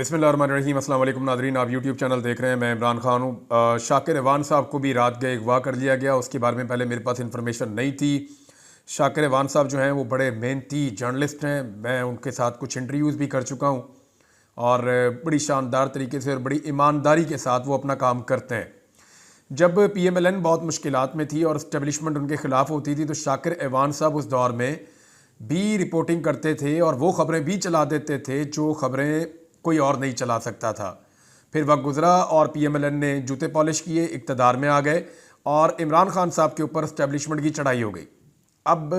बिस्मिल्लाहिर्रहमानिर्रहीम। अस्सलाम वालेकुम नाज़रीन, आप यूट्यूब चैनल देख रहे हैं। मैं इमरान खान हूँ। शाकिर एवान साहब को भी रात गए अगवा कर लिया गया। उसके बारे में पहले मेरे पास इंफॉर्मेशन नहीं थी। शाकिर एवान साहब जो हैं वो बड़े मेहनती जर्नलिस्ट हैं। मैं उनके साथ कुछ इंटरव्यूज़ भी कर चुका हूँ और बड़ी शानदार तरीके से और बड़ी ईमानदारी के साथ वो अपना काम करते हैं। जब PMLN बहुत मुश्किलात में थी और इस्टेब्लिशमेंट उनके ख़िलाफ़ होती थी तो शाकिर एवान साहब उस दौर में भी रिपोर्टिंग करते थे और वो ख़बरें भी चला देते थे जो ख़बरें कोई और नहीं चला सकता था। फिर वक्त गुजरा और PMLN ने जूते पॉलिश किए, इक़्तिदार में आ गए और इमरान खान साहब के ऊपर इस्टेब्लिशमेंट की चढ़ाई हो गई। अब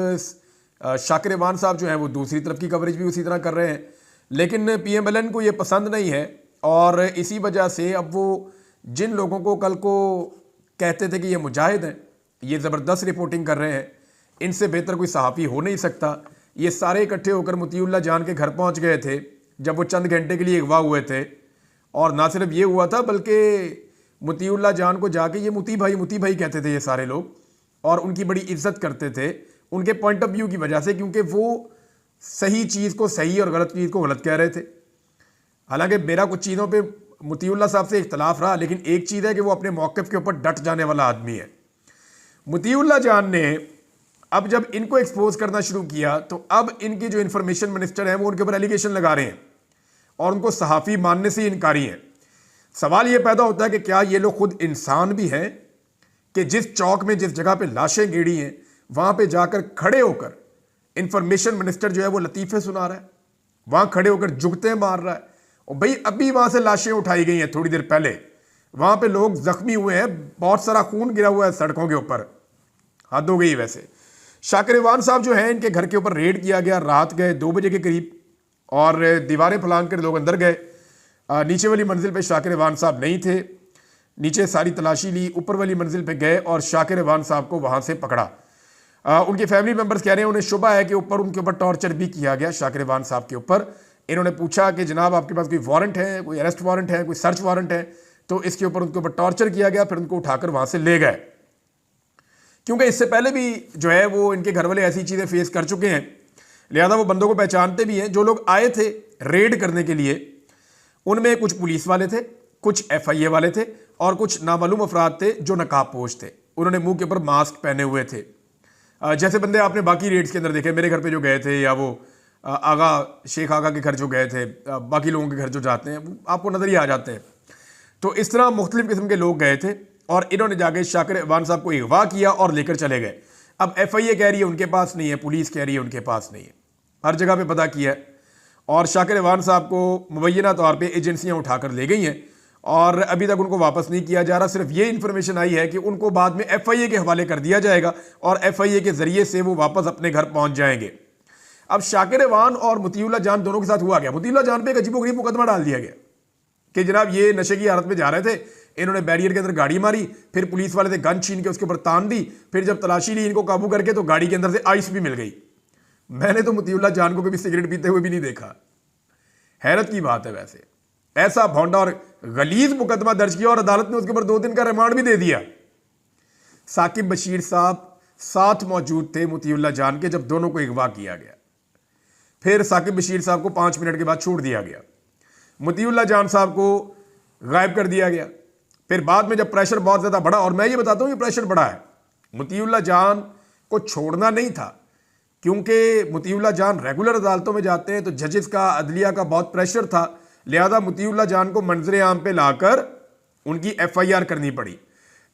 शाकिर एवान साहब जो हैं वो दूसरी तरफ की कवरेज भी उसी तरह कर रहे हैं, लेकिन PMLN को ये पसंद नहीं है और इसी वजह से अब वो जिन लोगों को कल को कहते थे कि ये मुजाहिद हैं, ये ज़बरदस्त रिपोर्टिंग कर रहे हैं, इनसे बेहतर कोई सहाफ़ी हो नहीं सकता, ये सारे इकट्ठे होकर मोतीउल्लाह जान के घर पहुंच गए थे जब वो चंद घंटे के लिए अगवा हुए थे। और ना सिर्फ ये हुआ था बल्कि मोतीउल्लाह जान को जाके ये मोती भाई कहते थे ये सारे लोग, और उनकी बड़ी इज्जत करते थे उनके पॉइंट ऑफ व्यू की वजह से, क्योंकि वो सही चीज़ को सही और गलत चीज़ को गलत कह रहे थे। हालांकि मेरा कुछ चीज़ों पे मोतीउल्लाह साहब से इख्तलाफ रहा, लेकिन एक चीज़ है कि वो अपने मौक़िफ़ के ऊपर डट जाने वाला आदमी है। मोतीउल्लाह जान ने अब जब इनको एक्सपोज करना शुरू किया तो अब इनके जो इंफॉर्मेशन मिनिस्टर हैं वो उनके ऊपर एलिगेशन लगा रहे हैं और उनको सहाफ़ी मानने से इनकारी हैं। सवाल ये पैदा होता है कि क्या ये लोग खुद इंसान भी हैं कि जिस चौक में जिस जगह पे लाशें गिरी हैं वहाँ पे जाकर खड़े होकर इंफॉर्मेशन मिनिस्टर जो है वो लतीफ़े सुना रहा है, वहाँ खड़े होकर जुगते मार रहा है। और भाई अभी वहाँ से लाशें उठाई गई हैं थोड़ी देर पहले, वहाँ पे लोग ज़ख्मी हुए हैं, बहुत सारा खून गिरा हुआ है सड़कों के ऊपर। हद हो गई। वैसे शाकिर एवान साहब जो हैं इनके घर के ऊपर रेड किया गया, रात गए 2 बजे के करीब और दीवारें फलांग कर लोग अंदर गए। नीचे वाली मंजिल पे शाकिर एवान साहब नहीं थे, नीचे सारी तलाशी ली, ऊपर वाली मंजिल पे गए और शाकिर एवान साहब को वहाँ से पकड़ा। उनके फैमिली मेम्बर्स कह रहे हैं उन्हें शुबा है कि उनके ऊपर टॉर्चर भी किया गया शाकिर एवान साहब के ऊपर। इन्होंने पूछा कि जनाब आपके पास कोई वारंट है, कोई अरेस्ट वारंट है, कोई सर्च वारंट है, तो इसके ऊपर उनके ऊपर टॉर्चर किया गया। फिर उनको उठाकर वहाँ से ले गए, क्योंकि इससे पहले भी जो है वो इनके घर वाले ऐसी चीज़ें फेस कर चुके हैं, लिहाजा वो बंदों को पहचानते भी हैं। जो लोग आए थे रेड करने के लिए उनमें कुछ पुलिस वाले थे, कुछ FIA वाले थे और कुछ नामालूम अफराद थे जो नकाबपोश थे। उन्होंने मुंह के ऊपर मास्क पहने हुए थे, जैसे बंदे आपने बाकी रेड्स के अंदर देखे, मेरे घर पे जो गए थे या वो आगा शेख आगा के घर जो गए थे, बाकी लोगों के घर जो जाते हैं वो आपको नज़र ही आ जाते हैं। तो इस तरह मुख्तलिफ किस्म के लोग गए थे और इन्होंने जाके शाकिर एवान साहब को अगवा किया और लेकर चले गए। अब FIA कह रही है उनके पास नहीं है, पुलिस कह रही है उनके पास नहीं है, हर जगह पे पता किया है और शाकिर एवान साहब को मुबैना तौर पे एजेंसियां उठाकर ले गई हैं और अभी तक उनको वापस नहीं किया जा रहा। सिर्फ ये इन्फॉर्मेशन आई है कि उनको बाद में FIA के हवाले कर दिया जाएगा और FIA के ज़रिए से वो वापस अपने घर पहुँच जाएंगे। अब शाकिर एवान और मोतीउल्लाह जान दोनों के साथ हुआ गया, मोतीउल्लाह जान पे एक अजीबोगरीब मुकदमा डाल दिया गया कि जनाब ये नशे की हालत में जा रहे थे, इन्होंने बैरियर के अंदर गाड़ी मारी, फिर पुलिस वाले थे गन छीन के उसके ऊपर तान दी, फिर जब तलाशी ली इनको काबू करके तो गाड़ी के अंदर से आइस भी मिल गई। मैंने तो मोतीउल्लाह जान को कभी सिगरेट पीते हुए भी नहीं देखा। हैरत की बात है। वैसे ऐसा भौंडा और गलीज मुकदमा दर्ज किया और अदालत ने उसके ऊपर 2 दिन का रिमांड भी दे दिया। साकिब बशीर साहब साथ मौजूद थे मोतीउल्लाह जान के जब दोनों को अगवा किया गया। फिर साकिब बशीर साहब को 5 मिनट के बाद छोड़ दिया गया, मोतीउल्लाह जान साहब को गायब कर दिया गया। फिर बाद में जब प्रेशर बहुत ज़्यादा बढ़ा, और मैं ये बताता हूँ ये प्रेशर बढ़ा है, मोतीउल्लाह जान को छोड़ना नहीं था, क्योंकि मोतीउल्लाह जान रेगुलर अदालतों में जाते हैं तो जजेस का, अदलिया का बहुत प्रेशर था, लिहाजा मोतीउल्लाह जान को मंजर आम पे लाकर उनकी FIR करनी पड़ी।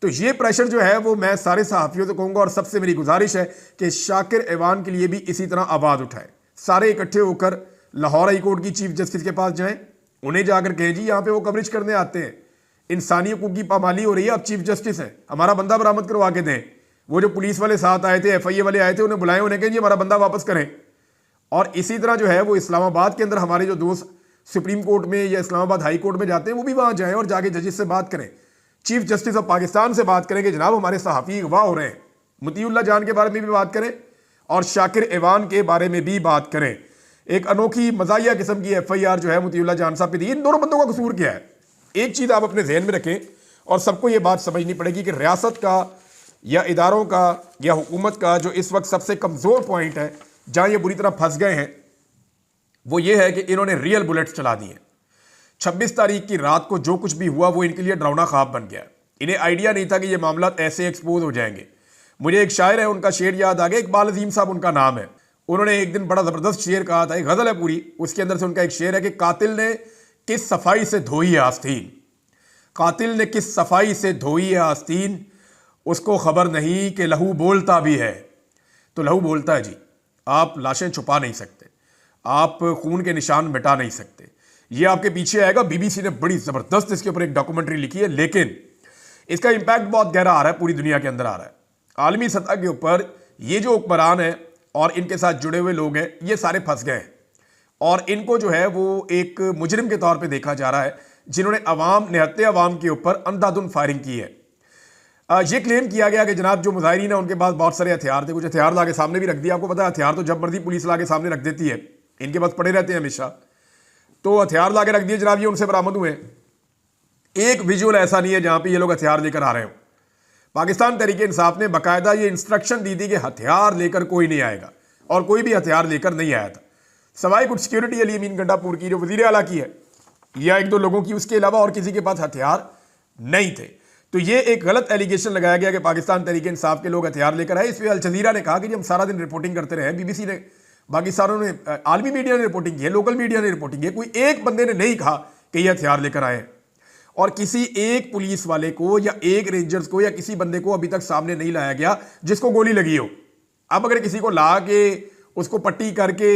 तो ये प्रेशर जो है वो मैं सारे सहाफ़ियों से कहूँगा और सबसे मेरी गुजारिश है कि शाकिर एवान के लिए भी इसी तरह आवाज़ उठाएं। सारे इकट्ठे होकर लाहौर हाई कोर्ट की चीफ जस्टिस के पास जाएं, उन्हें जाकर कहें जी यहाँ पे वो कवरेज करने आते हैं, इंसानी हकूक़ की पामाली हो रही है, आप चीफ जस्टिस हैं, हमारा बंदा बरामद करवा के दें। वो जो पुलिस वाले साथ आए थे, FIA वाले आए थे, उन्हें बुलाएं, उन्हें कहें जी हमारा बंदा वापस करें। और इसी तरह जो है वो इस्लामाबाद के अंदर हमारे जो दोस्त सुप्रीम कोर्ट में या इस्लामाबाद हाई कोर्ट में जाते हैं वो भी वहाँ जाएँ और जाके जजेस से बात करें, चीफ जस्टिस ऑफ पाकिस्तान से बात करें कि जनाब हमारे सहाफ़ी अगवा हो रहे हैं। मोतीउल्लाह जान के बारे में भी बात करें और शाकिर एवान के बारे में भी बात करें। एक अनोखी मज़ाहिया किस्म की FIR जो है मोतीउल्लाह जान साहब पे दी। इन दोनों बंदों का कसूर क्या है? एक चीज़ आप अपने जहन में रखें और सबको ये बात समझनी पड़ेगी कि रियासत का या इदारों का या हुकूमत का जो इस वक्त सबसे कमज़ोर पॉइंट है, जहाँ ये बुरी तरह फंस गए हैं, वो ये है कि इन्होंने रियल बुलेट्स चला दी हैं। 26 तारीख की रात को जो कुछ भी हुआ वो इनके लिए डरावना ख्वाब बन गया। इन्हें आइडिया नहीं था कि ये मामला ऐसे एक्सपोज हो जाएंगे। मुझे एक शायर है, उनका शेर याद आ गया, इकबाल अजीम साहब उनका नाम है। उन्होंने एक दिन बड़ा ज़बरदस्त शेर कहा था, एक गज़ल है पूरी, उसके अंदर से उनका एक शेर है कि कातिल ने किस सफाई से धोई है आस्तीन, कातिल ने किस सफाई से धोई है आस्तीन, उसको खबर नहीं कि लहू बोलता भी है। तो लहू बोलता है जी, आप लाशें छुपा नहीं सकते, आप खून के निशान मिटा नहीं सकते। ये आपके पीछे आएगा। बीबीसी ने बड़ी ज़बरदस्त इसके ऊपर एक डॉक्यूमेंट्री लिखी है, लेकिन इसका इंपैक्ट बहुत गहरा आ रहा है, पूरी दुनिया के अंदर आ रहा है। आलमी सतह के ऊपर ये जो हुक्मरान है और इनके साथ जुड़े हुए लोग हैं, ये सारे फंस गए हैं और इनको जो है वो एक मुजरिम के तौर पे देखा जा रहा है, जिन्होंने निहत्ते अवाम के ऊपर अंधाधुंध फायरिंग की है। ये क्लेम किया गया कि जनाब जो मुजाहिरीन है उनके पास बहुत सारे हथियार थे, कुछ हथियार लाके सामने भी रख दिया। आपको पता है हथियार तो जब मर्जी पुलिस लाके सामने रख देती है, इनके पास पड़े रहते हैं हमेशा। तो हथियार लाके रख दिए जनाब, ये उनसे बरामद हुए। एक विजुअल ऐसा नहीं है जहां पे ये लोग हथियार लेकर आ रहे हो। पाकिस्तान तहरीक इंसाफ ने बाकायदा ये इंस्ट्रक्शन दी थी कि हथियार लेकर कोई नहीं आएगा, और कोई भी हथियार लेकर नहीं आया था, सवाई कुछ सिक्योरिटी अली अमीन गंडापुर की जो वजीर आला की है या एक दो लोगों की, उसके अलावा और किसी के पास हथियार नहीं थे। तो ये एक गलत एलिगेशन लगाया गया कि पाकिस्तान तहरीक इंसाफ के लोग हथियार लेकर आए। इस पर अल जजीरा ने कहा कि जी हम सारा दिन रिपोर्टिंग करते रहे, बीबीसी ने, बाकी सारों ने, आलमी मीडिया ने रिपोर्टिंग की है, लोकल मीडिया ने रिपोर्टिंग की है, कोई एक बंदे ने नहीं कहा कि ये हथियार लेकर आए। और किसी एक पुलिस वाले को या एक रेंजर्स को या किसी बंदे को अभी तक सामने नहीं लाया गया जिसको गोली लगी हो। अब अगर किसी को ला के उसको पट्टी करके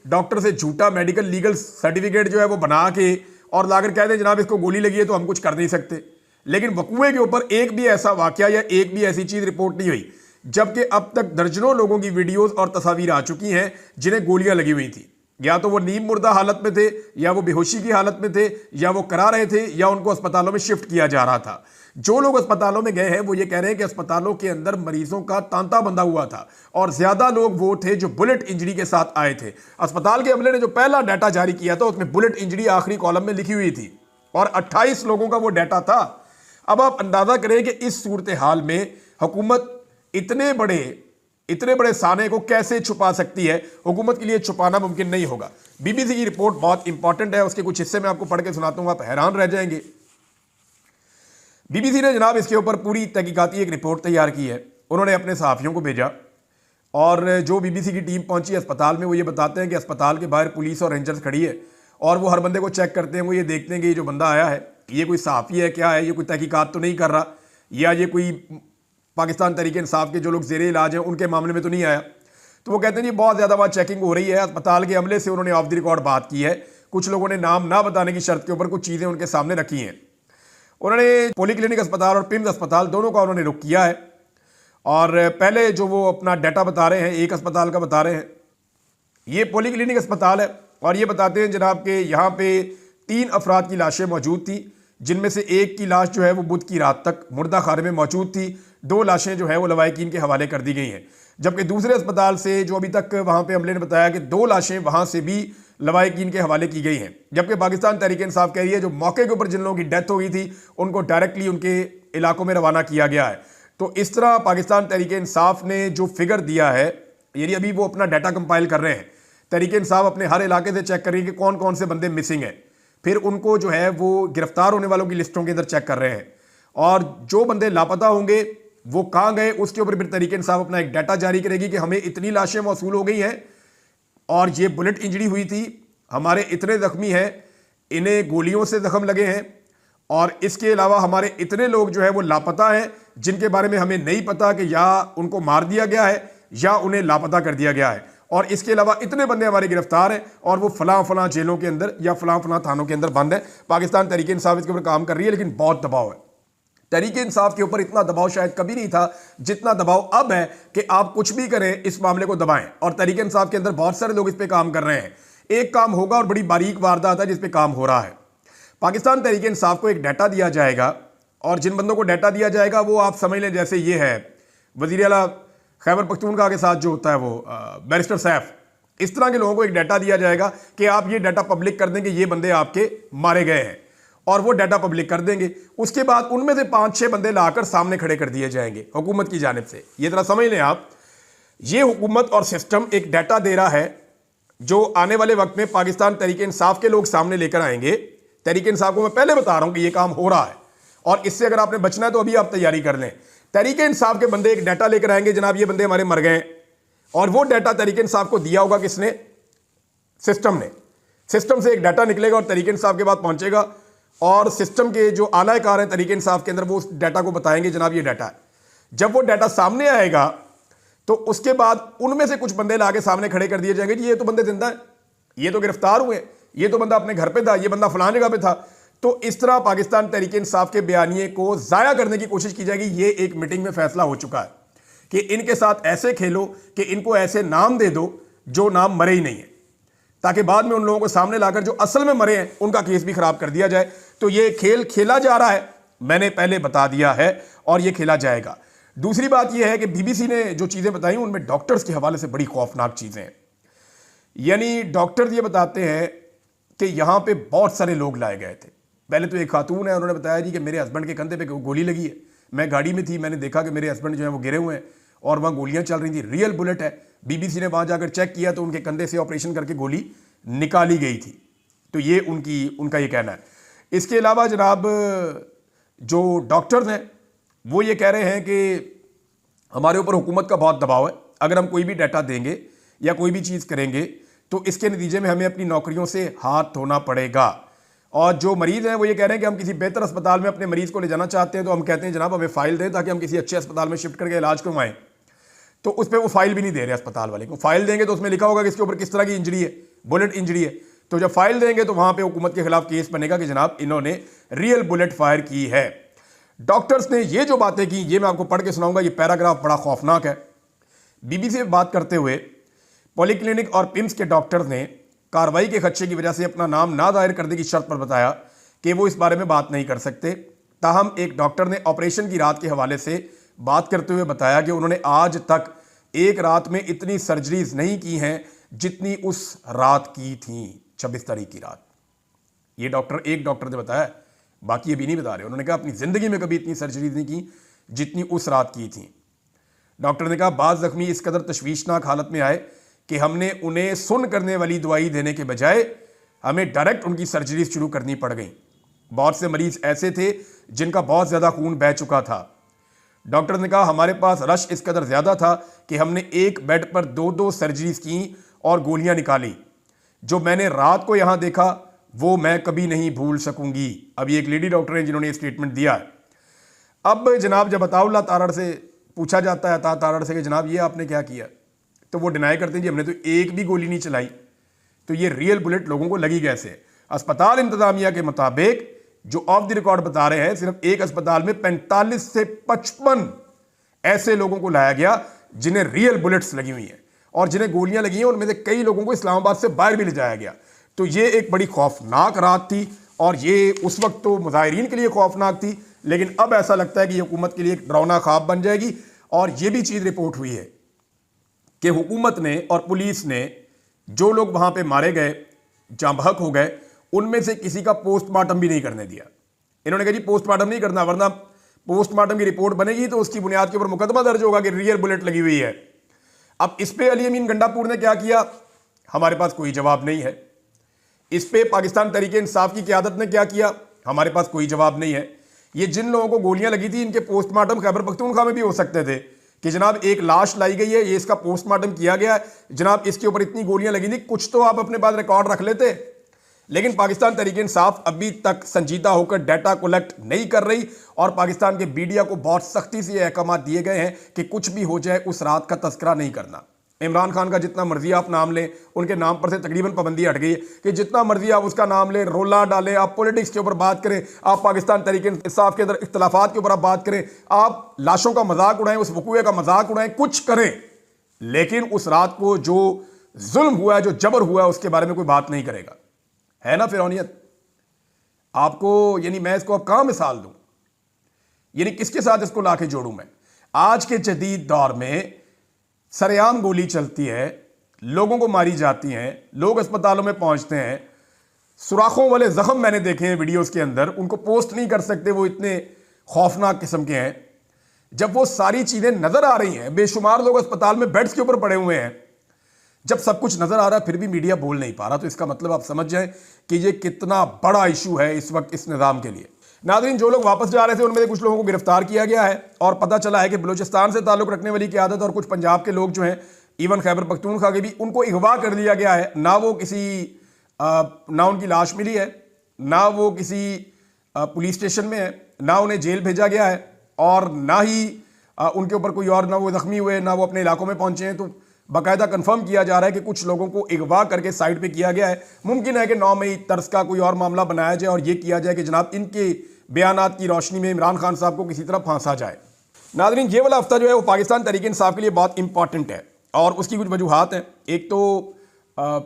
डॉक्टर से झूठा मेडिकल लीगल सर्टिफिकेट जो है वो बना के और लाकर कह दें जनाब इसको गोली लगी है, तो हम कुछ कर नहीं सकते। लेकिन वकूए के ऊपर एक भी ऐसा वाकया या एक भी ऐसी चीज रिपोर्ट नहीं हुई, जबकि अब तक दर्जनों लोगों की वीडियोस और तस्वीरें आ चुकी हैं जिन्हें गोलियां लगी हुई थी। या तो वो नीम मुर्दा हालत में थे, या वो बेहोशी की हालत में थे, या वो करा रहे थे, या उनको अस्पतालों में शिफ्ट किया जा रहा था। जो लोग अस्पतालों में गए हैं वो ये कह रहे हैं कि अस्पतालों के अंदर मरीजों का तांता बंधा हुआ था, और ज्यादा लोग वो थे जो बुलेट इंजरी के साथ आए थे। अस्पताल के अमले ने जो पहला डाटा जारी किया था उसमें बुलेट इंजरी आखिरी कॉलम में लिखी हुई थी, और 28 लोगों का वो डाटा था। अब आप अंदाजा करें कि इस सूरत हाल में हुकूमत इतने बड़े साने को कैसे छुपा सकती है। हुकूमत के लिए छुपाना मुमकिन नहीं होगा। बीबीसी की रिपोर्ट बहुत इंपॉर्टेंट है, उसके कुछ हिस्से मैं आपको पढ़ के सुनाता हूं, आप हैरान रह जाएंगे। बीबीसी ने जनाब इसके ऊपर पूरी तहकीकाती एक रिपोर्ट तैयार की है। उन्होंने अपने सहाफ़ियों को भेजा, और जो बीबीसी की टीम पहुंची अस्पताल में, वो ये बताते हैं कि अस्पताल के बाहर पुलिस और रेंजर्स खड़ी है, और वो हर बंदे को चेक करते हैं। वो ये देखते हैं कि ये जो बंदा आया है ये कोई सहाफ़ी है क्या है, ये कोई तहकीकात तो नहीं कर रहा, या ये कोई पाकिस्तान तहरीक इंसाफ के जो लोग ज़ेरे इलाज हैं उनके मामले में तो नहीं आया। तो वो कहते हैं जी बहुत ज़्यादा वहाँ चेकिंग हो रही है। अस्पताल के अमले से उन्होंने ऑफ द रिकॉर्ड बात की है, कुछ लोगों ने नाम ना बताने की शर्त के ऊपर कुछ चीज़ें उनके सामने रखी हैं। उन्होंने पॉलीक्लिनिक अस्पताल और पिम्स अस्पताल दोनों का उन्होंने रुख किया है, और पहले जो वो अपना डाटा बता रहे हैं एक अस्पताल का बता रहे हैं। ये पॉलीक्लिनिक अस्पताल है, और ये बताते हैं जनाब के यहाँ पे 3 अफराद की लाशें मौजूद थी, जिनमें से एक की लाश जो है वो बुध की रात तक मुर्दा खाने में मौजूद थी। 2 लाशें जो है वो लवाहिकीन के हवाले कर दी गई हैं, जबकि दूसरे अस्पताल से जो अभी तक वहाँ पे अमले ने बताया कि 2 लाशें वहाँ से भी लवाहिकीन के हवाले की गई हैं। जबकि पाकिस्तान तहरीक इंसाफ कह रही है जो मौके के ऊपर जिन लोगों की डेथ हो गई थी उनको डायरेक्टली उनके इलाकों में रवाना किया गया है। तो इस तरह पाकिस्तान तहरीक इंसाफ ने जो फिगर दिया है, यानी अभी वो अपना डाटा कंपाइल कर रहे हैं, तहरीक इंसाफ अपने हर इलाके से चेक कर रही है कि कौन कौन से बंदे मिसिंग हैं, फिर उनको जो है वो गिरफ्तार होने वालों की लिस्टों के अंदर चेक कर रहे हैं, और जो बंदे लापता होंगे वो कहाँ गए उसके ऊपर फिर तहरीक इंसाफ अपना एक डाटा जारी करेगी कि हमें इतनी लाशें मौसूल हो गई हैं, और ये बुलेट इंजरी हुई थी, हमारे इतने जख्मी हैं, इन्हें गोलियों से जख्म लगे हैं, और इसके अलावा हमारे इतने लोग जो है वो लापता हैं जिनके बारे में हमें नहीं पता कि या उनको मार दिया गया है या उन्हें लापता कर दिया गया है, और इसके अलावा इतने बंदे हमारे गिरफ्तार हैं और वो फलां जेलों के अंदर या फलां थानों के अंदर बंद है। पाकिस्तान तहरीक इंसाफ इसके ऊपर काम कर रही है, लेकिन बहुत दबाव है। तहरीक इंसाफ के ऊपर इतना दबाव शायद कभी नहीं था जितना दबाव अब है कि आप कुछ भी करें इस मामले को दबाएं, और तहरीक इंसाफ के अंदर बहुत सारे लोग इस पर काम कर रहे हैं। एक काम होगा और बड़ी बारीक वारदात है जिस पे काम हो रहा है। पाकिस्तान तहरीक इंसाफ को एक डाटा दिया जाएगा, और जिन बंदों को डाटा दिया जाएगा वो आप समझ लें जैसे ये है वज़ीर आला खैबर पख्तूनख्वा के साथ जो होता है वो बैरिस्टर सैफ, इस तरह के लोगों को एक डाटा दिया जाएगा कि आप ये डाटा पब्लिक कर दें कि ये बंदे आपके मारे गए हैं, और वो डाटा पब्लिक कर देंगे। उसके बाद उनमें से 5-6 बंदे लाकर सामने खड़े कर दिए जाएंगे हुकूमत की जानिब से। ये तरह समझ लें आप, ये हुकूमत और सिस्टम एक डाटा दे रहा है जो आने वाले वक्त में पाकिस्तान तहरीक इंसाफ के लोग सामने लेकर आएंगे, तहरीक इंसाफ को मैं पहले बता रहा हूं कि यह काम हो रहा है, और इससे अगर आपने बचना है तो अभी आप तैयारी कर लें। तहरीक इंसाफ के बंदे एक डाटा लेकर आएंगे, जनाब ये बंदे हमारे मर गए, और वो डाटा तहरीक इंसाफ को दिया होगा किसने? सिस्टम ने। सिस्टम से एक डाटा निकलेगा और तहरीक इंसाफ के पास पहुंचेगा, और सिस्टम के जो आलाकार हैं तहरीक इंसाफ के अंदर वो उस डाटा को बताएंगे जनाब ये डाटा है। जब वो डाटा सामने आएगा तो उसके बाद उनमें से कुछ बंदे लाके सामने खड़े कर दिए जाएंगे कि ये तो बंदे जिंदा है, ये तो गिरफ्तार हुए, ये तो बंदा अपने घर पे था, ये बंदा फलां जगह पे था। तो इस तरह पाकिस्तान तहरीक इंसाफ के बयानिए को जाया करने की कोशिश की जाएगी। ये एक मीटिंग में फैसला हो चुका है कि इनके साथ ऐसे खेलो कि इनको ऐसे नाम दे दो जो नाम मरे ही नहीं है, ताकि बाद में उन लोगों को सामने लाकर जो असल में मरे हैं उनका केस भी खराब कर दिया जाए। तो ये खेल खेला जा रहा है, मैंने पहले बता दिया है, और ये खेला जाएगा। दूसरी बात यह है कि बीबीसी ने जो चीजें बताई उनमें डॉक्टर्स के हवाले से बड़ी खौफनाक चीजें हैं। यानी डॉक्टर्स ये बताते हैं कि यहां पे बहुत सारे लोग लाए गए थे। पहले तो एक खातून है, उन्होंने बताया जी कि मेरे हस्बैंड के कंधे पे गोली लगी है, मैं गाड़ी में थी, मैंने देखा कि मेरे हस्बैंड जो है वो गिरे हुए हैं और वहाँ गोलियां चल रही थी, रियल बुलेट है। बीबीसी ने वहाँ जाकर चेक किया तो उनके कंधे से ऑपरेशन करके गोली निकाली गई थी। तो ये उनका ये कहना है। इसके अलावा जनाब जो डॉक्टर्स हैं वो ये कह रहे हैं कि हमारे ऊपर हुकूमत का बहुत दबाव है, अगर हम कोई भी डाटा देंगे या कोई भी चीज़ करेंगे तो इसके नतीजे में हमें अपनी नौकरियों से हाथ धोना पड़ेगा। और जो मरीज़ हैं वो ये कह रहे हैं कि हम किसी बेहतर अस्पताल में अपने मरीज़ को ले जाना चाहते हैं, तो हम कहते हैं जनाब हमें फ़ाइल दें ताकि हम किसी अच्छे अस्पताल में शिफ्ट करके इलाज करवाएं। तो उस पर वो फाइल भी नहीं दे रहे अस्पताल वाले को। फाइल देंगे तो उसमें लिखा होगा कि इसके ऊपर किस तरह की इंजरी है, बुलेट इंजरी है। तो जब फाइल देंगे तो वहाँ पर हुकूमत के खिलाफ केस बनेगा कि जनाब इन्होंने रियल बुलेट फायर की है। डॉक्टर्स ने ये जो बातें की ये मैं आपको पढ़ के सुनाऊंगा, ये पैराग्राफ बड़ा खौफनाक है। बीबीसी में बात करते हुए पॉलीक्लिनिक और पिम्स के डॉक्टर्स ने कार्रवाई के खदशे की वजह से अपना नाम ना दायर करने की शर्त पर बताया कि वो इस बारे में बात नहीं कर सकते। ताहम एक डॉक्टर ने ऑपरेशन की रात के हवाले से बात करते हुए बताया कि उन्होंने आज तक एक रात में इतनी सर्जरीज नहीं की हैं जितनी उस रात की थी, 26 तारीख की रात। ये एक डॉक्टर ने बताया, बाकी ये भी नहीं बता रहे। उन्होंने कहा अपनी ज़िंदगी में कभी इतनी सर्जरीज नहीं की जितनी उस रात की थी। डॉक्टर ने कहा बाज़ ज़ख्मी इस कदर तशवीशनाक हालत में आए कि हमने उन्हें सुन करने वाली दवाई देने के बजाय हमें डायरेक्ट उनकी सर्जरीज शुरू करनी पड़ गई। बहुत से मरीज़ ऐसे थे जिनका बहुत ज़्यादा खून बह चुका था। डॉक्टर ने कहा हमारे पास रश इस कदर ज़्यादा था कि हमने एक बेड पर 2-2 सर्जरीज की और गोलियां निकाली। जो मैंने रात को यहाँ देखा वो मैं कभी नहीं भूल सकूंगी। अब ये एक लेडी डॉक्टर है जिन्होंने ये स्टेटमेंट दिया है। अब जनाब जब अताउल्लाह तारड़ से पूछा जाता है, तारड़ से कि जनाब ये आपने क्या किया, तो वो डिनाई करते हैं जी हमने तो एक भी गोली नहीं चलाई। तो ये रियल बुलेट लोगों को लगी कैसे? अस्पताल इंतजामिया के मुताबिक जो ऑफ द रिकॉर्ड बता रहे हैं, सिर्फ एक अस्पताल में 45 से 55 ऐसे लोगों को लाया गया जिन्हें रियल बुलेट्स लगी हुई हैं, और जिन्हें गोलियां लगी हैं उनमें से कई लोगों को इस्लामाबाद से बाहर भी ले जाया गया। तो ये एक बड़ी खौफनाक रात थी, और ये उस वक्त तो मुजाहिरीन के लिए खौफनाक थी, लेकिन अब ऐसा लगता है कि हुकूमत के लिए एक डरावना ख्वाब बन जाएगी। और ये भी चीज़ रिपोर्ट हुई है कि हुकूमत ने और पुलिस ने जो लोग वहाँ पे मारे गए, जाँ बहक हो गए, उनमें से किसी का पोस्टमार्टम भी नहीं करने दिया। इन्होंने कहा जी पोस्टमार्टम नहीं करना, वरना पोस्टमार्टम की रिपोर्ट बनेगी तो उसकी बुनियाद के ऊपर मुकदमा दर्ज होगा कि रियल बुलेट लगी हुई है। अब इस पे अली अमीन गंडापुर ने क्या किया, हमारे पास कोई जवाब नहीं है। इस पे पाकिस्तान तहरीक इंसाफ की क़यादत ने क्या किया, हमारे पास कोई जवाब नहीं है। ये जिन लोगों को गोलियां लगी थी इनके पोस्टमार्टम खैबर पख्तूनख्वा में भी हो सकते थे कि जनाब एक लाश लाई गई है, ये इसका पोस्टमार्टम किया गया, जनाब इसके ऊपर इतनी गोलियां लगी थी, कुछ तो आप अपने पास रिकॉर्ड रख लेते। लेकिन पाकिस्तान तहरीक इंसाफ अभी तक संजीदा होकर डाटा कलेक्ट नहीं कर रही, और पाकिस्तान के मीडिया को बहुत सख्ती से अहकाम दिए गए हैं कि कुछ भी हो जाए उस रात का तस्करा नहीं करना। इमरान खान का जितना मर्जी आप नाम लें, उनके नाम पर से तकरीबन पाबंदी हट गई है कि जितना मर्जी आप उसका नाम लें, रोला डालें, आप पॉलिटिक्स के ऊपर बात करें, आप पाकिस्तान तहरीक इंसाफ के अंदर इख्तलाफात के ऊपर आप बात करें, आप लाशों का मजाक उड़ाएं, उस वकूए का मजाक उड़ाएं, कुछ करें, लेकिन उस रात को जो जुल्म हुआ है, जो जबर हुआ है, उसके बारे में कोई बात नहीं करेगा। है ना फिरौनियत आपको? यानी मैं इसको अब कहां मिसाल दूं, यानी किसके साथ इसको लाके जोड़ूं मैं? आज के जदीद दौर में सरेआम गोली चलती है, लोगों को मारी जाती हैं, लोग अस्पतालों में पहुंचते हैं, सुराखों वाले जख्म मैंने देखे हैं वीडियोस के अंदर, उनको पोस्ट नहीं कर सकते, वो इतने खौफनाक किस्म के हैं। जब वो सारी चीजें नजर आ रही हैं, बेशुमार लोग अस्पताल में बेड्स के ऊपर पड़े हुए हैं, जब सब कुछ नजर आ रहा है फिर भी मीडिया बोल नहीं पा रहा, तो इसका मतलब आप समझ जाएं कि ये कितना बड़ा इशू है इस वक्त इस निज़ाम के लिए। नाज़रीन, जो लोग वापस जा रहे थे उनमें से कुछ लोगों को गिरफ्तार किया गया है और पता चला है कि बलूचिस्तान से ताल्लुक रखने वाली क़यादत और कुछ पंजाब के लोग जो हैं, इवन खैबर पख्तूनख्वा के भी, उनको अगवा कर लिया गया है। ना वो किसी ना उनकी लाश मिली है, ना वो किसी पुलिस स्टेशन में है, ना उन्हें जेल भेजा गया है और ना ही उनके ऊपर कोई और, ना वो जख्मी हुए, ना वो अपने इलाकों में पहुंचे हैं। तो बाकायदा कंफर्म किया जा रहा है कि कुछ लोगों को अगवा करके साइड पे किया गया है। मुमकिन है कि 9 मई तर्ज का कोई और मामला बनाया जाए और ये किया जाए कि जनाब इनके बयानात की रोशनी में इमरान खान साहब को किसी तरह फांसा जाए। नाज़रीन, ये वाला हफ्ता जो है वो पाकिस्तान तहरीक इंसाफ के लिए बहुत इंपॉर्टेंट है और उसकी कुछ वजूहात हैं। एक तो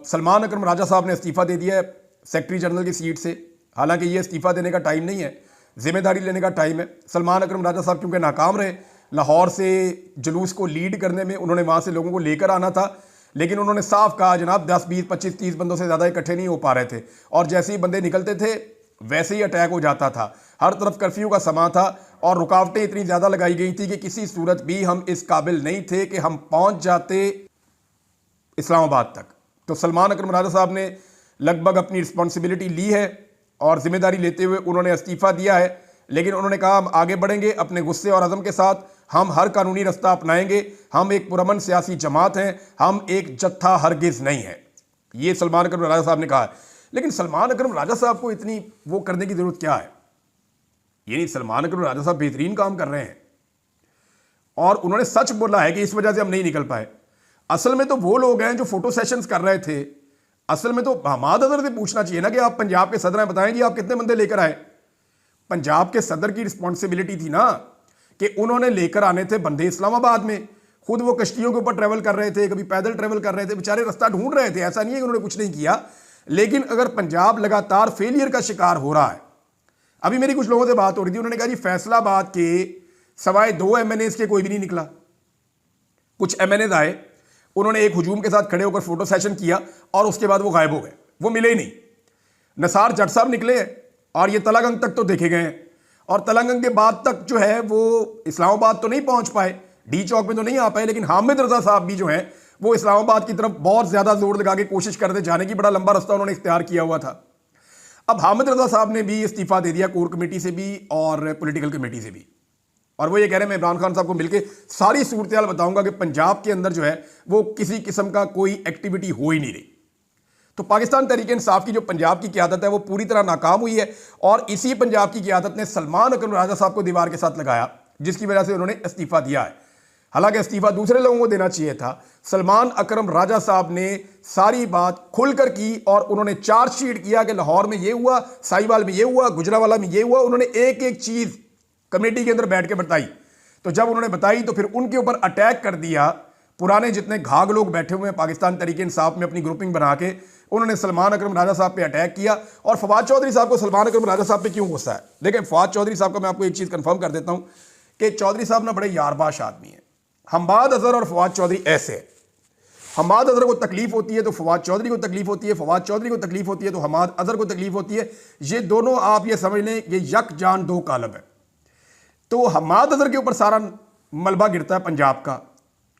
सलमान अकरम राजा साहब ने इस्तीफ़ा दे दिया है सेक्रेटरी जनरल की सीट से। हालांकि ये इस्तीफ़ा देने का टाइम नहीं है, जिम्मेदारी लेने का टाइम है। सलमान अकरम राजा साहब क्योंकि नाकाम रहे, लाहौर से जुलूस को लीड करने में, उन्होंने वहाँ से लोगों को लेकर आना था, लेकिन उन्होंने साफ कहा जनाब 10, 20, 25, 30 बंदों से ज़्यादा इकट्ठे नहीं हो पा रहे थे और जैसे ही बंदे निकलते थे वैसे ही अटैक हो जाता था। हर तरफ कर्फ्यू का समा था और रुकावटें इतनी ज़्यादा लगाई गई थी कि किसी सूरत भी हम इस काबिल नहीं थे कि हम पहुँच जाते इस्लामाबाद तक। तो सलमान अकरम राजा साहब ने लगभग अपनी रिस्पॉन्सिबिलिटी ली है और जिम्मेदारी लेते हुए उन्होंने इस्तीफ़ा दिया है, लेकिन उन्होंने कहा हम आगे बढ़ेंगे अपने गुस्से और अज़म के साथ, हम हर कानूनी रास्ता अपनाएंगे, हम एक पुरअमन सियासी जमात हैं, हम एक जत्था हरगिज़ नहीं है। ये सलमान अकरम राजा साहब ने कहा है। लेकिन सलमान अकरम राजा साहब को इतनी वो करने की ज़रूरत क्या है? यानी सलमान अकरम राजा साहब बेहतरीन काम कर रहे हैं और उन्होंने सच बोला है कि इस वजह से हम नहीं निकल पाए। असल में तो वो लोग हैं जो फोटो सेशंस कर रहे थे। असल में तो हमाद अजहर से पूछना चाहिए ना कि आप पंजाब के सदर हैं, बताएं जी आप कितने बंदे लेकर आए। पंजाब के सदर की रिस्पॉन्सिबिलिटी थी ना कि उन्होंने लेकर आने थे बंदे इस्लामाबाद में। खुद वो कश्तियों के ऊपर ट्रैवल कर रहे थे, कभी पैदल ट्रैवल कर रहे थे, बेचारे रास्ता ढूंढ रहे थे। ऐसा नहीं है कि उन्होंने कुछ नहीं किया, लेकिन अगर पंजाब लगातार फेलियर का शिकार हो रहा है। अभी मेरी कुछ लोगों से बात हो रही थी, उन्होंने कहा जी फैसलाबाद के सवाए 2 MNAs के कोई भी नहीं निकला। कुछ MNAs आए, उन्होंने एक हुजूम के साथ खड़े होकर फोटो सेशन किया और उसके बाद वो गायब हो गए, वो मिले ही नहीं। नसार जट साहब निकले हैं और ये तलागंग तक तो देखे गए हैं और तलागंग के बाद तक जो है वो इस्लामाबाद तो नहीं पहुंच पाए, डी चौक में तो नहीं आ पाए, लेकिन हामिद रजा साहब भी जो हैं वो इस्लामाबाद की तरफ बहुत ज़्यादा जोर लगा के कोशिश करते जाने की, बड़ा लंबा रास्ता उन्होंने इख्तियार किया हुआ था। अब हामिद रजा साहब ने भी इस्तीफ़ा दे दिया कोर कमेटी से भी और पॉलिटिकल कमेटी से भी, और वो ये कह रहे हैं मैं इमरान खान साहब को मिलकर सारी सूरत हाल बताऊंगा कि पंजाब के अंदर जो है वो किसी किस्म का कोई एक्टिविटी हो ही नहीं रही। तो पाकिस्तान तहरीक इंसाफ की जो पंजाब की क़यादत है वो पूरी तरह नाकाम हुई है और इसी पंजाब की क़यादत ने सलमान अकरम राजा साहब को दीवार के साथ लगाया, जिसकी वजह से उन्होंने इस्तीफ़ा दिया है। हालांकि इस्तीफ़ा दूसरे लोगों को देना चाहिए था। सलमान अकरम राजा साहब ने सारी बात खुलकर की और उन्होंने चार्जशीट किया कि लाहौर में ये हुआ, साहिवाल में ये हुआ, गुजरावाला में ये हुआ। उन्होंने एक एक चीज़ कमेटी के अंदर बैठ के बताई। तो जब उन्होंने बताई तो फिर उनके ऊपर अटैक कर दिया। पुराने जितने घाघ लोग बैठे हुए हैं पाकिस्तान तहरीक इंसाफ में अपनी ग्रुपिंग बना के, उन्होंने सलमान अकरम राजा साहब पे अटैक किया। और फवाद चौधरी साहब को सलमान अकरम राजा साहब पे क्यों गुस्सा है? देखिए फवाद चौधरी साहब का मैं आपको एक चीज़ कंफर्म कर देता हूँ कि चौधरी साहब ना बड़े यारबाश आदमी हैं। हमाद अजहर और फवाद चौधरी ऐसे है, हमाद अजहर को तकलीफ होती है तो फवाद चौधरी को तकलीफ होती है, फवाद चौधरी को तकलीफ होती है तो हमाद अजहर को तकलीफ होती है। ये दोनों आप ये समझ लें ये यक जान दो कालब है। तो हमाद अजहर के ऊपर सारा मलबा गिरता है पंजाब का,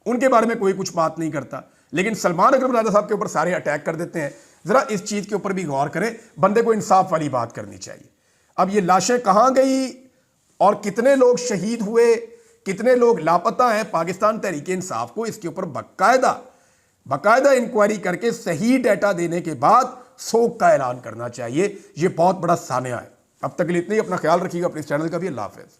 उनके बारे में कोई कुछ बात नहीं करता, लेकिन सलमान अकरम राजा साहब के ऊपर सारे अटैक कर देते हैं। जरा इस चीज के ऊपर भी गौर करें, बंदे को इंसाफ वाली बात करनी चाहिए। अब ये लाशें कहां गई और कितने लोग शहीद हुए, कितने लोग लापता हैं, पाकिस्तान तहरीक इंसाफ को इसके ऊपर बाकायदा इंक्वायरी करके सही डाटा देने के बाद सोग का ऐलान करना चाहिए। यह बहुत बड़ा सानिया है। अब तक के लिए इतना ही, अपना ख्याल रखिएगा, अपने इस चैनल का भी। अल्लाह हाफिज़।